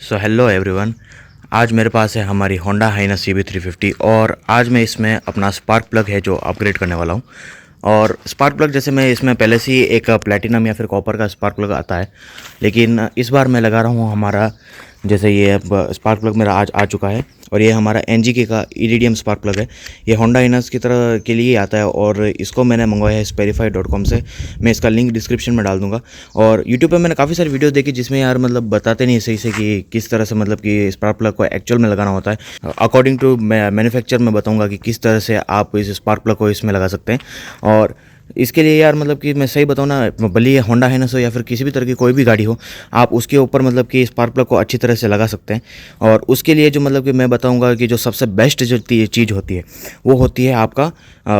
So hello everyone. आज मेरे पास है हमारी होंडा हाइनस CB350 और आज मैं इसमें अपना स्पार्क प्लग है जो अपग्रेड करने वाला हूँ। और स्पार्क प्लग जैसे मैं इसमें पहले से ही एक प्लेटिनम या फिर कॉपर का स्पार्क प्लग आता है, लेकिन इस बार मैं लगा रहा हूँ हमारा जैसे ये स्पार्क प्लग मेरा आज आ चुका है और ये हमारा NGK का इरिडियम स्पार्क प्लग है। ये होंडा हाइनस की तरह के लिए आता है और इसको मैंने मंगवाया है Sperify.com से। मैं इसका लिंक डिस्क्रिप्शन में डाल दूंगा। और यूट्यूब पे मैंने काफ़ी सारी वीडियो देखी जिसमें यार मतलब बताते नहीं सही से कि किस तरह से मतलब कि स्पार्क प्लग को एक्चुअल में लगाना होता है। अकॉर्डिंग टू मैन्युफैक्चर मैं बताऊँगा कि किस तरह से आप इस स्पार्क प्लग को इसमें लगा सकते हैं। और इसके लिए यार मतलब कि मैं सही बताऊँ ना, भले ये होंडा हाइनस हो या फिर किसी भी तरह की कोई भी गाड़ी हो, आप उसके ऊपर मतलब कि स्पार्क प्लग को अच्छी तरह से लगा सकते हैं। और उसके लिए जो मतलब कि मैं बताऊंगा कि जो सबसे बेस्ट जो चीज़ होती है वो होती है आपका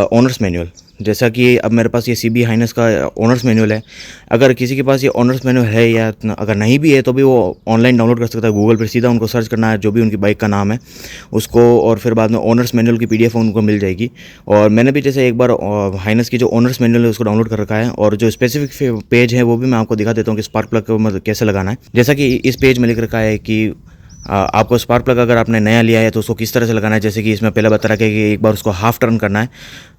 ओनर्स मैनुअल। जैसा कि अब मेरे पास ये CB हाइनस का ओनर्स मैनुअल है। अगर किसी के पास ये ओनर्स मैनुअल है या अगर नहीं भी है तो भी वो ऑनलाइन डाउनलोड कर सकता है। गूगल पर सीधा उनको सर्च करना है जो भी उनकी बाइक का नाम है उसको, और फिर बाद में ओनर्स मैनुअल की PDF उनको मिल जाएगी। और मैंने भी जैसे एक बार हाइनस की जो ओनर्स मैनुअल है उसको डाउनलोड कर रखा है और जो स्पेसिफिक पेज है वो भी मैं आपको दिखा देता हूँ कि स्पार्क प्लग को मतलब कैसे लगाना है। जैसा कि इस पेज में लिख रखा है कि आपको स्पार्क प्लग अगर आपने नया लिया है तो उसको किस तरह से लगाना है। जैसे कि इसमें पहले बता रखा है कि एक बार उसको हाफ टर्न करना है,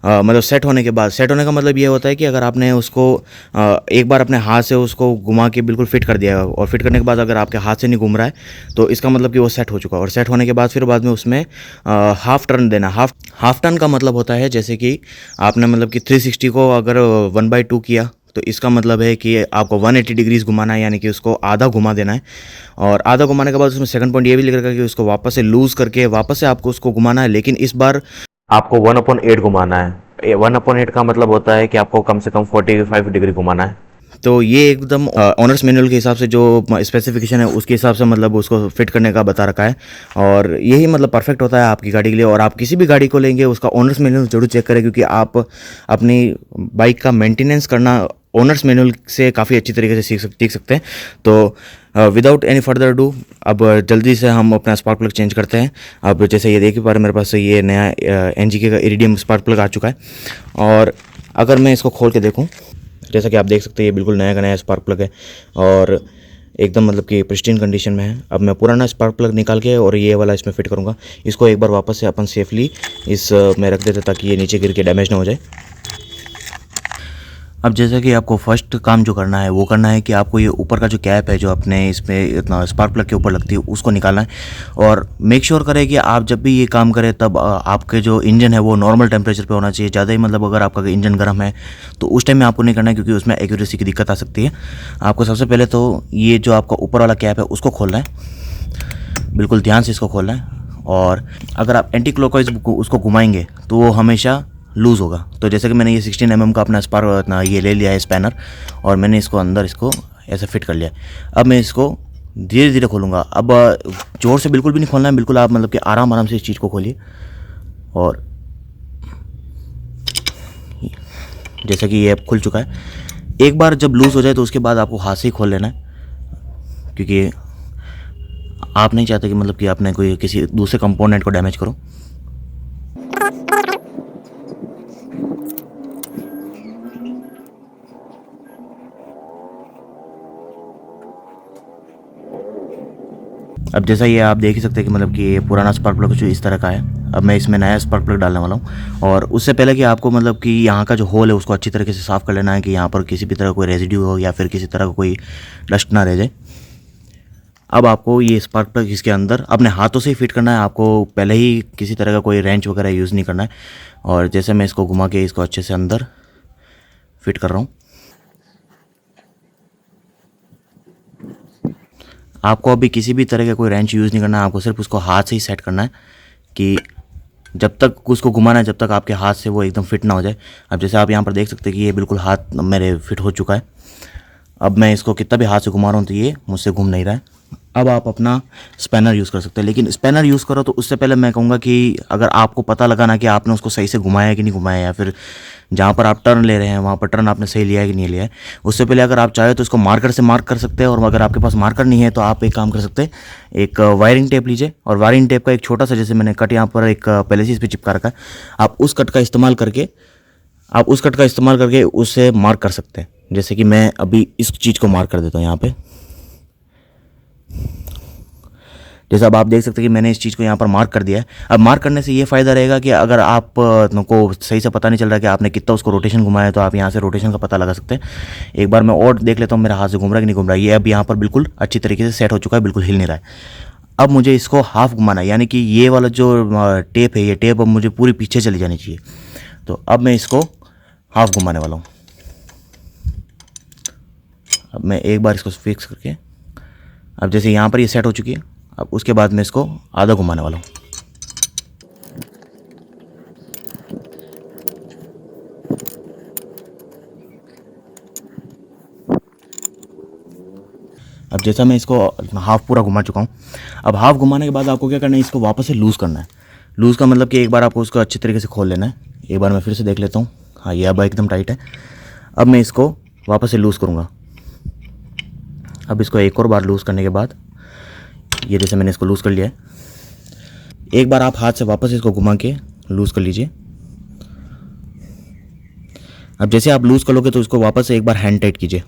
मतलब सेट होने के बाद। सेट होने का मतलब ये होता है कि अगर आपने उसको एक बार अपने हाथ से उसको घुमा के बिल्कुल फिट कर दिया और फिट करने के बाद अगर आपके हाथ से नहीं घूम रहा है तो इसका मतलब कि वो सेट हो चुका है। और सेट होने के बाद फिर बाद में उसमें हाफ टर्न देना। हाफ टर्न का मतलब होता है जैसे कि आपने मतलब कि 360 को अगर 1/2 किया तो इसका मतलब है कि आपको 180 डिग्रीज घुमाना है, यानी कि उसको आधा घुमा देना है। और आधा घुमाने के बाद उसमें सेकंड पॉइंट ये भी लिख रखा है कि उसको वापस से लूज़ करके वापस से आपको उसको घुमाना है, लेकिन इस बार आपको 1/8 घुमाना है। 1/8 का मतलब होता है कि आपको कम से कम 45 डिग्री घुमाना है। तो ये एकदम ऑनर्स मैनुअल के हिसाब से जो स्पेसिफिकेशन है उसके हिसाब से मतलब उसको फिट करने का बता रखा है। और यही मतलब परफेक्ट होता है आपकी गाड़ी के लिए। और आप किसी भी गाड़ी को लेंगे उसका ऑनर्स मैनुअल जरूर चेक करें, क्योंकि आप अपनी बाइक का मेंटेनेंस करना ओनर्स मैनुअल से काफ़ी अच्छी तरीके से सीख सकते हैं। तो विदाउट एनी फर्दर डू अब जल्दी से हम अपना स्पार्क प्लग चेंज करते हैं। अब जैसे ये देख पा रहे मेरे पास ये नया NGK का इरिडियम स्पार्क प्लग आ चुका है। और अगर मैं इसको खोल के देखूं, जैसा कि आप देख सकते हैं ये बिल्कुल नया का नया स्पार्क प्लग है और एकदम मतलब कि प्रिस्टीन कंडीशन में है। अब मैं पुराना स्पार्क प्लग निकाल के और ये वाला इसमें फिट करूँगा। इसको एक बार वापस से अपन सेफली इस में रख देते ताकि ये नीचे गिर के डैमेज ना हो जाए। अब जैसा कि आपको फर्स्ट काम जो करना है वो करना है कि आपको ये ऊपर का जो कैप है जो अपने इसमें इतना स्पार्क प्लग के ऊपर लगती है उसको निकालना है। और मेक श्योर करें कि आप जब भी ये काम करें तब आपके जो इंजन है वो नॉर्मल टेम्परेचर पे होना चाहिए। ज़्यादा ही मतलब अगर आपका इंजन गर्म है तो उस टाइम में आपको नहीं करना है, क्योंकि उसमें एक्यूरेसी की दिक्कत आ सकती है। आपको सबसे पहले तो ये जो आपका ऊपर वाला कैप है उसको खोलना है, बिल्कुल ध्यान से इसको खोलना है। और अगर आप एंटी क्लॉकवाइज उसको घुमाएंगे तो वो हमेशा लूज़ होगा। तो जैसे कि मैंने ये 16 mm का अपना स्पार्क अपना ये ले लिया है स्पैनर और मैंने इसको अंदर इसको ऐसे फिट कर लिया। अब मैं इसको धीरे धीरे खोलूँगा। अब ज़ोर से बिल्कुल भी नहीं खोलना है, बिल्कुल आप मतलब कि आराम आराम से इस चीज़ को खोलिए। और जैसा कि ये अब खुल चुका है। एक बार जब लूज़ हो जाए तो उसके बाद आपको हाथ से ही खोल लेना है, क्योंकि आप नहीं चाहते कि मतलब कि आपने कोई किसी दूसरे कंपोनेंट को डैमेज करो। अब जैसा ये आप देख ही सकते हैं कि मतलब कि ये पुराना स्पार्क प्लग जो इस तरह का है। अब मैं इसमें नया स्पार्क प्लग डालने वाला हूँ। और उससे पहले कि आपको मतलब कि यहाँ का जो होल है उसको अच्छी तरीके से साफ़ कर लेना है कि यहाँ पर किसी भी तरह कोई रेजिड्यू हो या फिर किसी तरह का कोई डस्ट ना रह जाए। अब आपको ये स्पार्क प्लग इसके अंदर अपने हाथों से ही फिट करना है। आपको पहले ही किसी तरह का कोई रेंच वगैरह यूज़ नहीं करना है। और जैसे मैं इसको घुमा के इसको अच्छे से अंदर फिट कर रहा हूँ। आपको अभी किसी भी तरह का कोई रेंच यूज़ नहीं करना है, आपको सिर्फ उसको हाथ से ही सेट करना है कि जब तक उसको घुमाना है जब तक आपके हाथ से वो एकदम फिट ना हो जाए। अब जैसे आप यहाँ पर देख सकते हैं कि ये बिल्कुल हाथ मेरे फिट हो चुका है। अब मैं इसको कितना भी हाथ से घुमा रहा हूँ तो ये मुझसे घूम नहीं रहा है। अब आप अपना स्पैनर यूज़ कर सकते हैं, लेकिन स्पैनर यूज़ करो तो उससे पहले मैं कहूँगा कि अगर आपको पता लगाना कि आपने उसको सही से घुमाया है कि नहीं घुमाया, या फिर जहाँ पर आप टर्न ले रहे हैं वहाँ पर टर्न आपने सही लिया है कि नहीं लिया है, उससे पहले अगर आप चाहे तो इसको मार्कर से मार्क कर सकते हैं। और अगर आपके पास मार्कर नहीं है तो आप एक काम कर सकते हैं, एक वायरिंग टेप लीजिए और वायरिंग टेप का एक छोटा सा, जैसे मैंने कट यहाँ पर एक पहले से इस पर चिपका रखा है, आप उस कट का इस्तेमाल करके उससे मार्क कर सकते हैं। जैसे कि मैं अभी इस चीज़ को मार्क कर देता हूँ यहाँ पे। जैसे अब आप देख सकते हैं कि मैंने इस चीज़ को यहाँ पर मार्क कर दिया है। अब मार्क करने से ये फ़ायदा रहेगा कि अगर आप को सही से पता नहीं चल रहा कि आपने कितना उसको रोटेशन घुमाया है, तो आप यहाँ से रोटेशन का पता लगा सकते हैं। एक बार मैं और देख लेता हूँ मेरा हाथ से घूम रहा है कि नहीं घूम रहा है। ये अब यहाँ पर बिल्कुल अच्छी तरीके से सेट हो चुका है, बिल्कुल हिल नहीं रहा है। अब मुझे इसको हाफ घुमाना है, यानी कि ये वाला जो टेप है, ये टेप अब मुझे पूरी पीछे चली जानी चाहिए। तो अब मैं इसको हाफ घुमाने वाला हूँ। अब मैं एक बार इसको फिक्स करके, अब जैसे यहाँ पर ये सेट हो चुकी है, अब उसके बाद मैं इसको आधा घुमाने वाला हूँ। अब जैसा मैं इसको हाफ़ पूरा घुमा चुका हूँ, अब हाफ़ घुमाने के बाद आपको क्या करना है, इसको वापस से लूज़ करना है। लूज़ का मतलब कि एक बार आपको उसको अच्छे तरीके से खोल लेना है। एक बार मैं फिर से देख लेता हूँ, हाँ ये अब एकदम टाइट है। अब मैं इसको वापस से लूज़ करूँगा। अब इसको एक और बार लूज़ करने के बाद, ये जैसे मैंने इसको लूज़ कर लिया है, एक बार आप हाथ से वापस इसको घुमा के लूज़ कर लीजिए। अब जैसे आप लूज़ कर लोगे तो इसको वापस से एक बार हैंड टाइट कीजिए।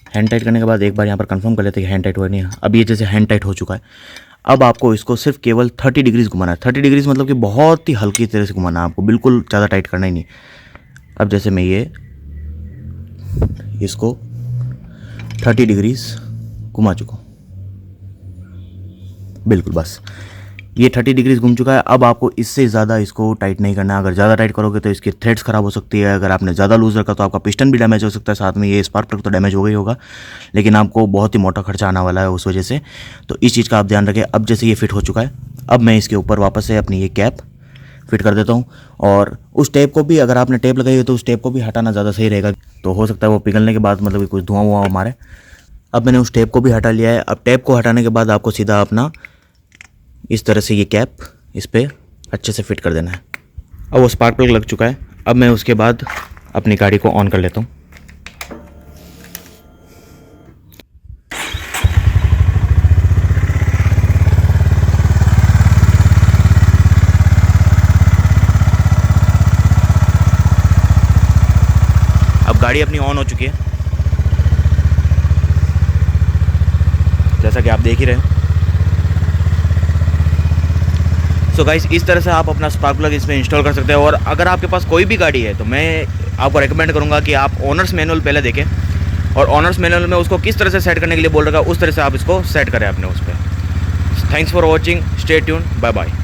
हैंड टाइट करने के बाद एक बार यहाँ पर कंफर्म कर लेते हैं कि हैंड टाइट हुआ नहीं है। अब ये जैसे हैंड टाइट हो चुका है, अब आपको इसको सिर्फ केवल 30 डिग्रीज घुमाना है। 30 डिग्रीज मतलब कि बहुत ही हल्की तरह से घुमाना है आपको, बिल्कुल ज़्यादा टाइट करना ही नहीं। अब जैसे मैं ये इसको 30 डिग्रीज घुमा चुका हूँ, बिल्कुल बस ये 30 डिग्रीज घूम चुका है। अब आपको इससे ज़्यादा इसको टाइट नहीं करना है। अगर ज़्यादा टाइट करोगे तो इसकी थ्रेड्स ख़राब हो सकती है। अगर आपने ज़्यादा लूज़ रखा तो आपका पिस्टन भी डैमेज हो सकता है, साथ में ये स्पार्क प्लग तो डैमेज हो गई होगा, लेकिन आपको बहुत ही मोटा खर्चा आने वाला है उस वजह से। तो इस चीज़ का आप ध्यान रखें। अब जैसे ये फिट हो चुका है, अब मैं इसके ऊपर वापस से अपनी ये कैप फिट कर देता हूँ। और उस टेप को भी, अगर आपने टेप लगाई है तो उस टेप को भी हटाना ज़्यादा सही रहेगा, तो हो सकता है वो पिघलने के बाद मतलब कि कुछ धुआं वुआं मारे। अब मैंने उस टेप को भी हटा लिया है। अब टेप को हटाने के बाद आपको सीधा अपना इस तरह से ये कैप इस पर अच्छे से फिट कर देना है। अब वो स्पार्क प्लग लग चुका है। अब मैं उसके बाद अपनी गाड़ी को ऑन कर लेता हूँ। अब गाड़ी अपनी ऑन हो चुकी है, जैसा कि आप देख ही रहे हैं। सो गाइस, इस तरह से आप अपना स्पार्क प्लग इसमें इंस्टॉल कर सकते हैं। और अगर आपके पास कोई भी गाड़ी है तो मैं आपको रेकमेंड करूंगा कि आप ऑनर्स मैनुअल पहले देखें, और ऑनर्स मैनुअल में उसको किस तरह से सेट करने के लिए बोल रखा है उस तरह से आप इसको सेट करें अपने उस पर। Thanks for watching, stay tune, bye bye.